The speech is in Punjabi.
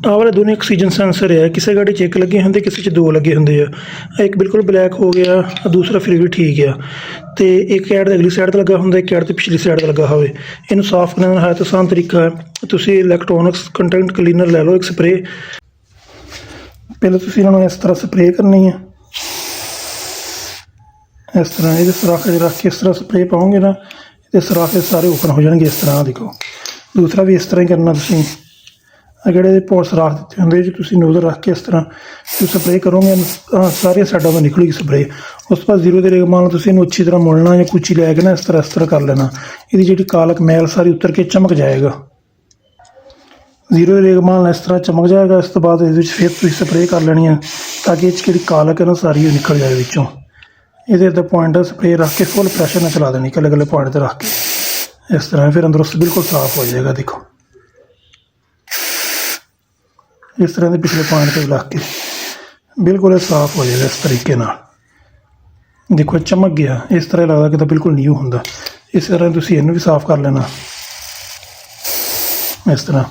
ਆਹ ਵਾਲੇ ਦੋਨੇ ਆਕਸੀਜਨ ਸੈਂਸਰ ਹੈ। ਕਿਸੇ ਗਾੜੀ 'ਚ ਇੱਕ ਲੱਗੇ ਹੁੰਦੇ, ਕਿਸੇ 'ਚ ਦੋ ਲੱਗੇ ਹੁੰਦੇ ਆ। ਇੱਕ ਬਿਲਕੁਲ ਬਲੈਕ ਹੋ ਗਿਆ, ਦੂਸਰਾ ਫਿਰ ਵੀ ਠੀਕ ਆ। ਅਤੇ ਇੱਕ ਐਡ ਅਗਲੀ ਸਾਈਡ 'ਤੇ ਲੱਗਾ ਹੁੰਦਾ, ਇੱਕ ਐਡ 'ਤੇ ਪਿਛਲੀ ਸਾਈਡ 'ਤੇ ਲੱਗਾ ਹੋਵੇ। ਇਹਨੂੰ ਸਾਫ਼ ਕਰਨ ਦਾ ਹੈ ਤਾਂ ਆਸਾਨ ਤਰੀਕਾ ਹੈ, ਤੁਸੀਂ ਇਲੈਕਟ੍ਰੋਨਿਕਸ ਕੰਟੈਂਟ ਕਲੀਨਰ ਲੈ ਲਓ ਇੱਕ ਸਪਰੇਅ। ਪਹਿਲਾਂ ਤੁਸੀਂ ਇਹਨਾਂ ਨੂੰ ਇਸ ਤਰ੍ਹਾਂ ਸਪਰੇਅ ਕਰਨੀ ਹੈ। ਇਸ ਤਰ੍ਹਾਂ ਇਹਦੇ ਸਰਾਖੇ 'ਚ ਰੱਖ ਕੇ ਇਸ ਤਰ੍ਹਾਂ ਸਪਰੇਅ ਪਾਓਗੇ ਨਾ, ਅਤੇ ਸਰਾਖੇ ਸਾਰੇ ਓਪਨ ਹੋ ਜਾਣਗੇ ਇਸ ਤਰ੍ਹਾਂ। ਦੇਖੋ ਦੂਸਰਾ ਵੀ ਇਸ ਤਰ੍ਹਾਂ ਹੀ ਕਰਨਾ ਤੁਸੀਂ। ਜਿਹੜੇ ਇਹਦੇ ਪੋਰ ਸਰਾਖ ਦਿੱਤੇ ਹੁੰਦੇ ਜੀ, ਤੁਸੀਂ ਨੋਜ਼ਲ ਰੱਖ ਕੇ ਇਸ ਤਰ੍ਹਾਂ ਤੁਸੀਂ ਸਪਰੇਅ ਕਰੋਗੇ, ਸਾਰੀਆਂ ਸਾਈਡਾਂ ਤੋਂ ਨਿਕਲੇਗੀ ਸਪਰੇਅ। ਉਸ ਤੋਂ ਬਾਅਦ ਜ਼ੀਰੋ ਦੇ ਰੇਗਮਾਲ ਨਾਲ ਤੁਸੀਂ ਇਹਨੂੰ ਅੱਛੀ ਤਰ੍ਹਾਂ ਮੁੜਨਾ ਜਾਂ ਕੁਚੀ ਲੈ ਕੇ ਨਾ ਇਸ ਤਰ੍ਹਾਂ ਕਰ ਲੈਣਾ। ਇਹਦੀ ਜਿਹੜੀ ਕਾਲਕ ਮੈਲ ਸਾਰੀ ਉਤਰ ਕੇ ਚਮਕ ਜਾਏਗਾ। ਜ਼ੀਰੋ ਦੇ ਰੇਗਮਾਲ ਨਾਲ ਇਸ ਤਰ੍ਹਾਂ ਚਮਕ ਜਾਏਗਾ। ਇਸ ਤੋਂ ਬਾਅਦ ਇਹਦੇ ਵਿੱਚ ਫਿਰ ਤੁਸੀਂ ਸਪਰੇਅ ਕਰ ਲੈਣੀ ਹੈ, ਤਾਂ ਕਿ ਇਹ 'ਚ ਜਿਹੜੀ ਕਾਲਕ ਹੈ ਨਾ ਸਾਰੀ ਉਹ ਨਿਕਲ ਜਾਏ ਵਿੱਚੋਂ। ਇਹਦੇ 'ਤੇ ਪੁਆਇੰਟ ਸਪਰੇਅ ਰੱਖ ਕੇ ਫੁੱਲ ਪ੍ਰੈਸ਼ਰ ਨਾਲ ਚਲਾ ਦੇਣੀ, ਇਕੱਲੇ ਇਕੱਲੇ ਪੁਆਇੰਟ 'ਤੇ ਰੱਖ ਕੇ ਇਸ ਤਰ੍ਹਾਂ। ਫਿਰ ਅੰਦਰੋਂ ਬਿਲਕੁਲ ਸਾਫ਼ ਹੋ ਜਾਏਗਾ। ਦੇਖੋ ਇਸ ਤਰ੍ਹਾਂ ਦੇ ਪਿਛਲੇ ਪੁਆਇੰਟ 'ਤੇ ਰੱਖ ਕੇ ਬਿਲਕੁਲ ਇਹ ਸਾਫ਼ ਹੋ ਜਾਏਗਾ ਇਸ ਤਰੀਕੇ ਨਾਲ। ਦੇਖੋ ਚਮਕ ਗਿਆ, ਇਸ ਤਰ੍ਹਾਂ ਲੱਗਦਾ ਕਿ ਤਾਂ ਬਿਲਕੁਲ ਨਿਊ ਹੁੰਦਾ। ਇਸ ਤਰ੍ਹਾਂ ਤੁਸੀਂ ਇਹਨੂੰ ਵੀ ਸਾਫ਼ ਕਰ ਲੈਣਾ ਇਸ ਤਰ੍ਹਾਂ।